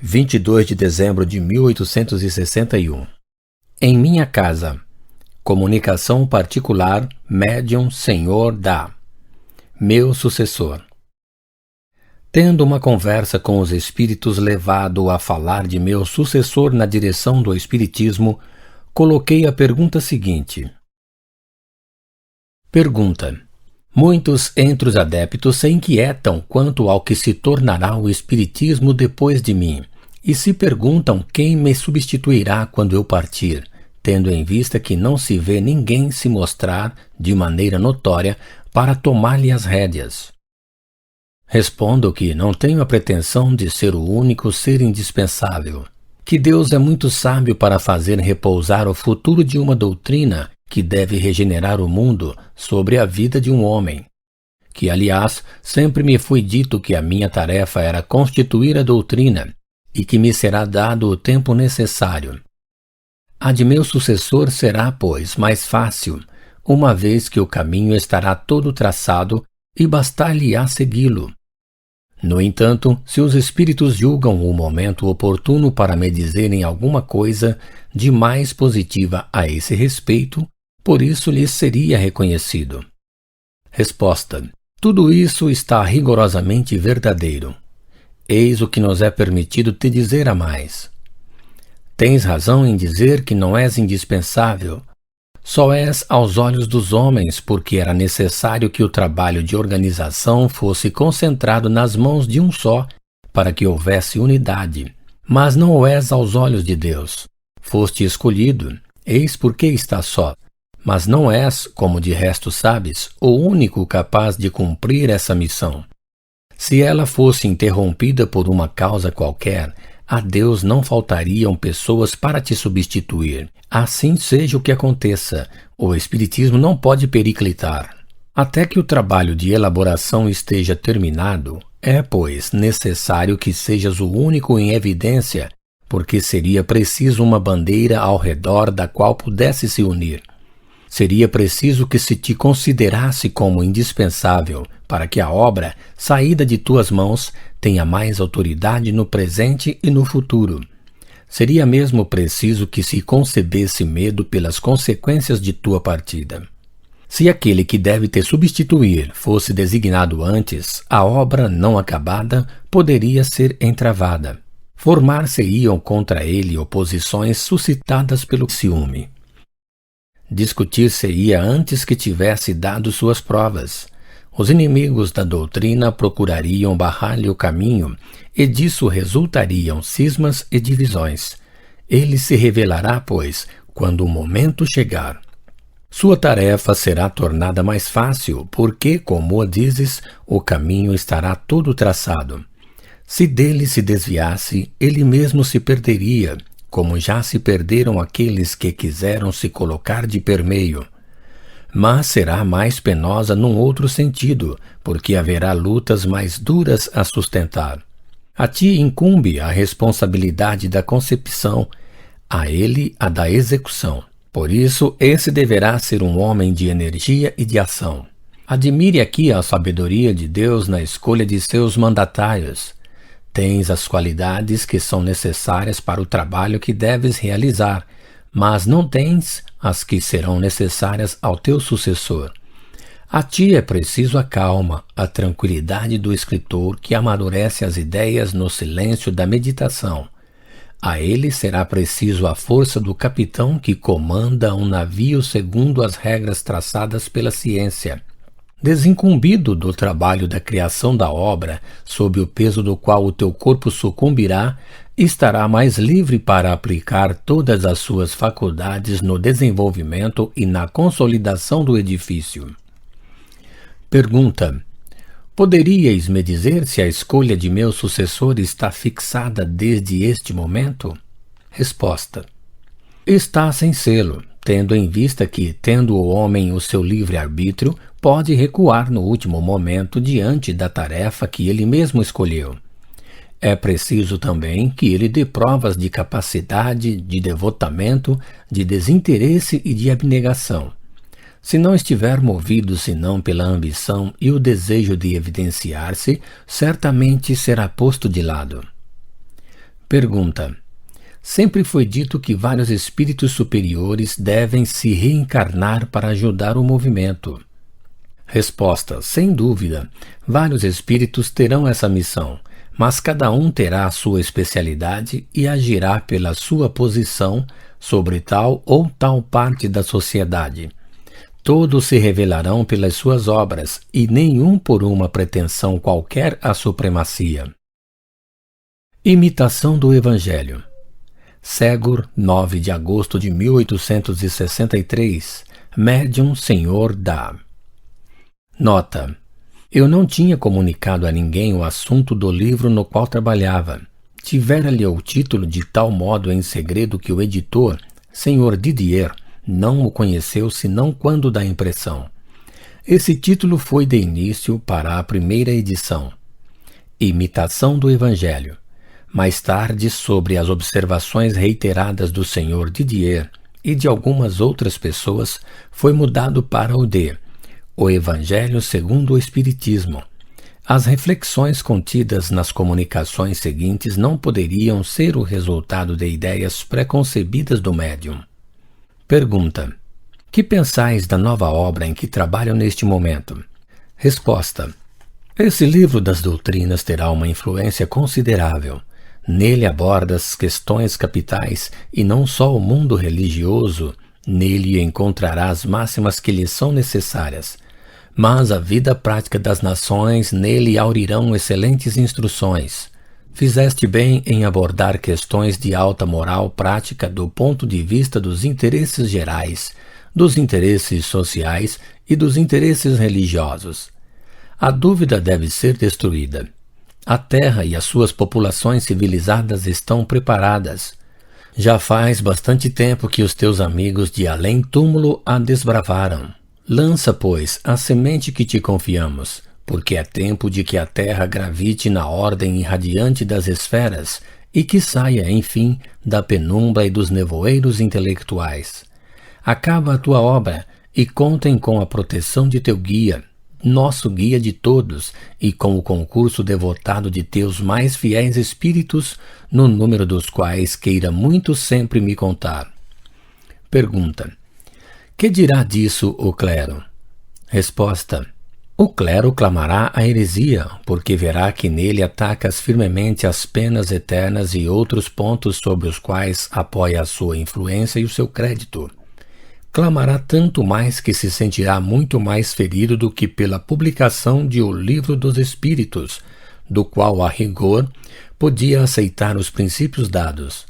22 de dezembro de 1861. Em minha casa. Comunicação particular, médium Senhor da. Meu sucessor. Tendo uma conversa com os espíritos levado a falar de meu sucessor na direção do espiritismo, coloquei a pergunta seguinte. Pergunta. Muitos entre os adeptos se inquietam quanto ao que se tornará o espiritismo depois de mim, e se perguntam quem me substituirá quando eu partir, tendo em vista que não se vê ninguém se mostrar de maneira notória para tomar-lhe as rédeas. Respondo que não tenho a pretensão de ser o único ser indispensável, que Deus é muito sábio para fazer repousar o futuro de uma doutrina que deve regenerar o mundo sobre a vida de um homem, que, aliás, sempre me foi dito que a minha tarefa era constituir a doutrina e que me será dado o tempo necessário. A de meu sucessor será, pois, mais fácil, uma vez que o caminho estará todo traçado e bastar-lhe-á segui-lo. No entanto, se os espíritos julgam o momento oportuno para me dizerem alguma coisa de mais positiva a esse respeito, por isso lhes seria reconhecido. Resposta. Tudo isso está rigorosamente verdadeiro. Eis o que nos é permitido te dizer a mais. Tens razão em dizer que não és indispensável. Só és aos olhos dos homens, porque era necessário que o trabalho de organização fosse concentrado nas mãos de um só, para que houvesse unidade. Mas não o és aos olhos de Deus. Foste escolhido, eis porque estás só. Mas não és, como de resto sabes, o único capaz de cumprir essa missão. Se ela fosse interrompida por uma causa qualquer, a Deus não faltariam pessoas para te substituir. Assim seja o que aconteça, o Espiritismo não pode periclitar. Até que o trabalho de elaboração esteja terminado, é, pois, necessário que sejas o único em evidência, porque seria preciso uma bandeira ao redor da qual pudesse se unir. Seria preciso que se te considerasse como indispensável para que a obra, saída de tuas mãos, tenha mais autoridade no presente e no futuro. Seria mesmo preciso que se concebesse medo pelas consequências de tua partida. Se aquele que deve te substituir fosse designado antes, a obra não acabada poderia ser entravada. Formar-se-iam contra ele oposições suscitadas pelo ciúme. Discutir-se-ia antes que tivesse dado suas provas. Os inimigos da doutrina procurariam barrar-lhe o caminho, e disso resultariam cismas e divisões. Ele se revelará, pois, quando o momento chegar. Sua tarefa será tornada mais fácil, porque, como dizes, o caminho estará todo traçado. Se dele se desviasse, ele mesmo se perderia, como já se perderam aqueles que quiseram se colocar de permeio. Mas será mais penosa num outro sentido, porque haverá lutas mais duras a sustentar. A ti incumbe a responsabilidade da concepção, a ele a da execução. Por isso, esse deverá ser um homem de energia e de ação. Admire aqui a sabedoria de Deus na escolha de seus mandatários. Tens as qualidades que são necessárias para o trabalho que deves realizar, mas não tens as que serão necessárias ao teu sucessor. A ti é preciso a calma, a tranquilidade do escritor que amadurece as ideias no silêncio da meditação. A ele será preciso a força do capitão que comanda um navio segundo as regras traçadas pela ciência. Desincumbido do trabalho da criação da obra, sob o peso do qual o teu corpo sucumbirá, estará mais livre para aplicar todas as suas faculdades no desenvolvimento e na consolidação do edifício. Pergunta. Poderíeis me dizer se a escolha de meu sucessor está fixada desde este momento? Resposta. Está sem selo, tendo em vista que, tendo o homem o seu livre-arbítrio, pode recuar no último momento diante da tarefa que ele mesmo escolheu. É preciso também que ele dê provas de capacidade, de devotamento, de desinteresse e de abnegação. Se não estiver movido senão pela ambição e o desejo de evidenciar-se, certamente será posto de lado. Pergunta: sempre foi dito que vários espíritos superiores devem se reencarnar para ajudar o movimento. Resposta: sem dúvida, vários espíritos terão essa missão, mas cada um terá a sua especialidade e agirá pela sua posição sobre tal ou tal parte da sociedade. Todos se revelarão pelas suas obras, e nenhum por uma pretensão qualquer à supremacia. Imitação do Evangelho. Segur, 9 de agosto de 1863, Médium Senhor Dá. Nota: eu não tinha comunicado a ninguém o assunto do livro no qual trabalhava. Tivera-lhe o título de tal modo em segredo que o editor, Sr. Didier, não o conheceu senão quando da impressão. Esse título foi de início para a primeira edição. Imitação do Evangelho. Mais tarde, sobre as observações reiteradas do Sr. Didier e de algumas outras pessoas, foi mudado para o de O Evangelho segundo o Espiritismo. As reflexões contidas nas comunicações seguintes não poderiam ser o resultado de ideias preconcebidas do médium. Pergunta: que pensais da nova obra em que trabalham neste momento? Resposta: esse livro das doutrinas terá uma influência considerável. Nele aborda as questões capitais e não só o mundo religioso. Nele encontrará as máximas que lhe são necessárias. Mas a vida prática das nações nele aurirão excelentes instruções. Fizeste bem em abordar questões de alta moral prática do ponto de vista dos interesses gerais, dos interesses sociais e dos interesses religiosos. A dúvida deve ser destruída. A Terra e as suas populações civilizadas estão preparadas. Já faz bastante tempo que os teus amigos de além-túmulo a desbravaram. Lança, pois, a semente que te confiamos, porque é tempo de que a Terra gravite na ordem irradiante das esferas e que saia, enfim, da penumbra e dos nevoeiros intelectuais. Acaba a tua obra e contem com a proteção de teu guia, nosso guia de todos, e com o concurso devotado de teus mais fiéis espíritos, no número dos quais queira muito sempre me contar. Pergunta: que dirá disso o clero? Resposta: o clero clamará a heresia, porque verá que nele atacas firmemente as penas eternas e outros pontos sobre os quais apoia a sua influência e o seu crédito. Clamará tanto mais que se sentirá muito mais ferido do que pela publicação de O Livro dos Espíritos, do qual, a rigor, podia aceitar os princípios dados.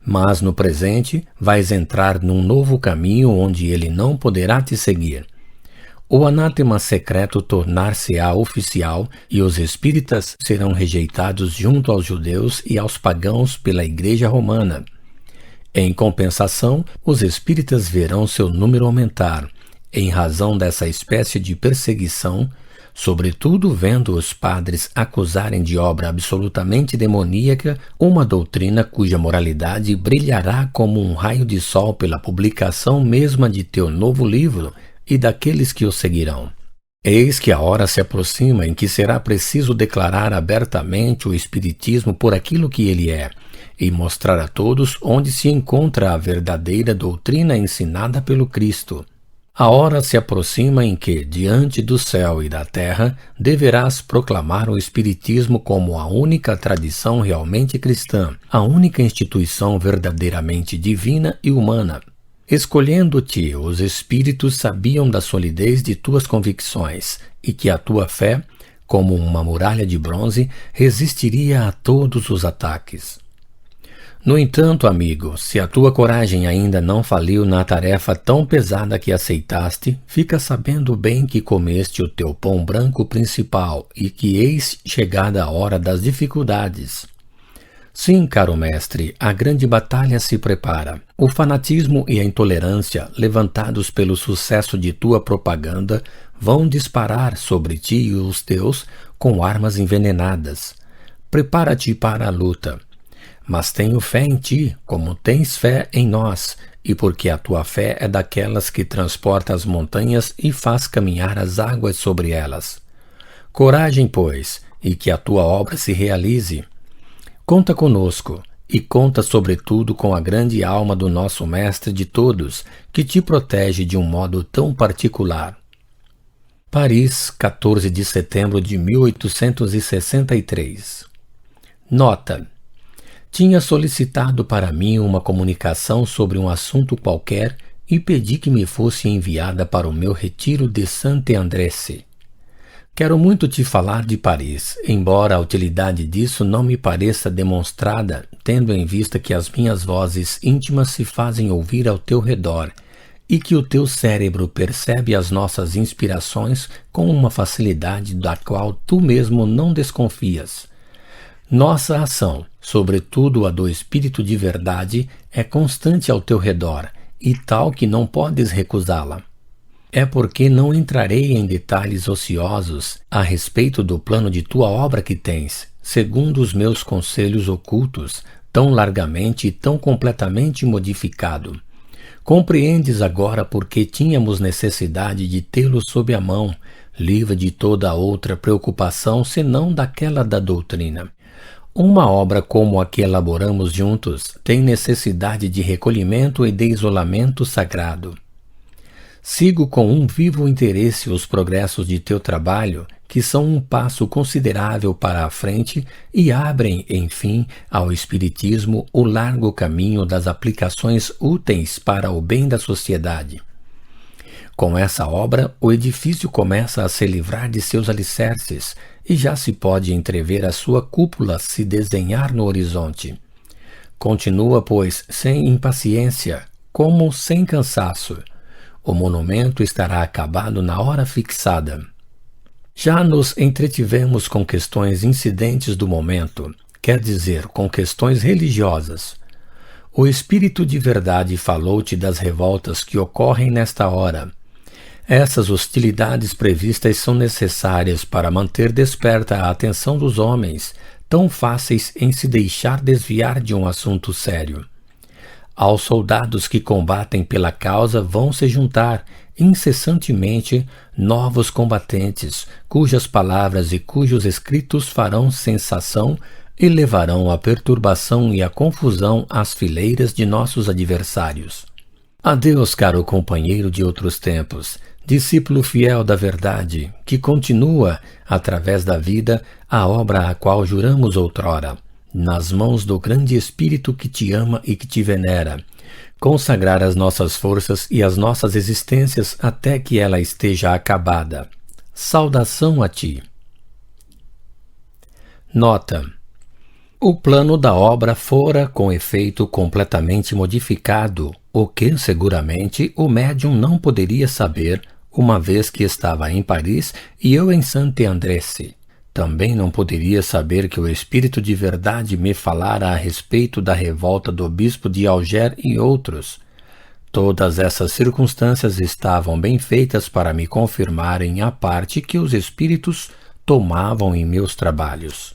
Mas no presente vais entrar num novo caminho onde ele não poderá te seguir. O anátema secreto tornar-se-á oficial e os espíritas serão rejeitados junto aos judeus e aos pagãos pela Igreja Romana. Em compensação, os espíritas verão seu número aumentar, em razão dessa espécie de perseguição, sobretudo vendo os padres acusarem de obra absolutamente demoníaca uma doutrina cuja moralidade brilhará como um raio de sol pela publicação mesma de teu novo livro e daqueles que o seguirão. Eis que a hora se aproxima em que será preciso declarar abertamente o Espiritismo por aquilo que ele é, e mostrar a todos onde se encontra a verdadeira doutrina ensinada pelo Cristo. A hora se aproxima em que, diante do céu e da terra, deverás proclamar o Espiritismo como a única tradição realmente cristã, a única instituição verdadeiramente divina e humana. Escolhendo-te, os espíritos sabiam da solidez de tuas convicções e que a tua fé, como uma muralha de bronze, resistiria a todos os ataques. No entanto, amigo, se a tua coragem ainda não faliu na tarefa tão pesada que aceitaste, fica sabendo bem que comeste o teu pão branco principal e que eis chegada a hora das dificuldades. Sim, caro mestre, a grande batalha se prepara. O fanatismo e a intolerância, levantados pelo sucesso de tua propaganda, vão disparar sobre ti e os teus com armas envenenadas. Prepara-te para a luta. Mas tenho fé em ti, como tens fé em nós, e porque a tua fé é daquelas que transporta as montanhas e faz caminhar as águas sobre elas. Coragem, pois, e que a tua obra se realize. Conta conosco, e conta sobretudo com a grande alma do nosso mestre de todos, que te protege de um modo tão particular. Paris, 14 de setembro de 1863. Nota: tinha solicitado para mim uma comunicação sobre um assunto qualquer e pedi que me fosse enviada para o meu retiro de Saint-André. Quero muito te falar de Paris, embora a utilidade disso não me pareça demonstrada, tendo em vista que as minhas vozes íntimas se fazem ouvir ao teu redor e que o teu cérebro percebe as nossas inspirações com uma facilidade da qual tu mesmo não desconfias. Nossa ação, sobretudo a do Espírito de verdade, é constante ao teu redor e tal que não podes recusá-la. É porque não entrarei em detalhes ociosos a respeito do plano de tua obra que tens, segundo os meus conselhos ocultos, tão largamente e tão completamente modificado. Compreendes agora por que tínhamos necessidade de tê-lo sob a mão, livre de toda a outra preocupação senão daquela da doutrina. Uma obra como a que elaboramos juntos tem necessidade de recolhimento e de isolamento sagrado. Sigo com um vivo interesse os progressos de teu trabalho, que são um passo considerável para a frente e abrem, enfim, ao Espiritismo o largo caminho das aplicações úteis para o bem da sociedade. Com essa obra, o edifício começa a se livrar de seus alicerces e já se pode entrever a sua cúpula se desenhar no horizonte. Continua, pois, sem impaciência, como sem cansaço. O monumento estará acabado na hora fixada. Já nos entretivemos com questões incidentes do momento, quer dizer, com questões religiosas. O Espírito de verdade falou-te das revoltas que ocorrem nesta hora. Essas hostilidades previstas são necessárias para manter desperta a atenção dos homens, tão fáceis em se deixar desviar de um assunto sério. Aos soldados que combatem pela causa vão se juntar incessantemente novos combatentes, cujas palavras e cujos escritos farão sensação e levarão a perturbação e a confusão às fileiras de nossos adversários. Adeus, caro companheiro de outros tempos, discípulo fiel da verdade, que continua, através da vida, a obra a qual juramos outrora. Nas mãos do grande Espírito que te ama e que te venera, consagrar as nossas forças e as nossas existências até que ela esteja acabada. Saudação a ti. Nota: o plano da obra fora, com efeito, completamente modificado, o que, seguramente, o médium não poderia saber, uma vez que estava em Paris e eu em Saint-André. Também não poderia saber que o Espírito de verdade me falara a respeito da revolta do bispo de Alger e outros. Todas essas circunstâncias estavam bem feitas para me confirmarem a parte que os espíritos tomavam em meus trabalhos.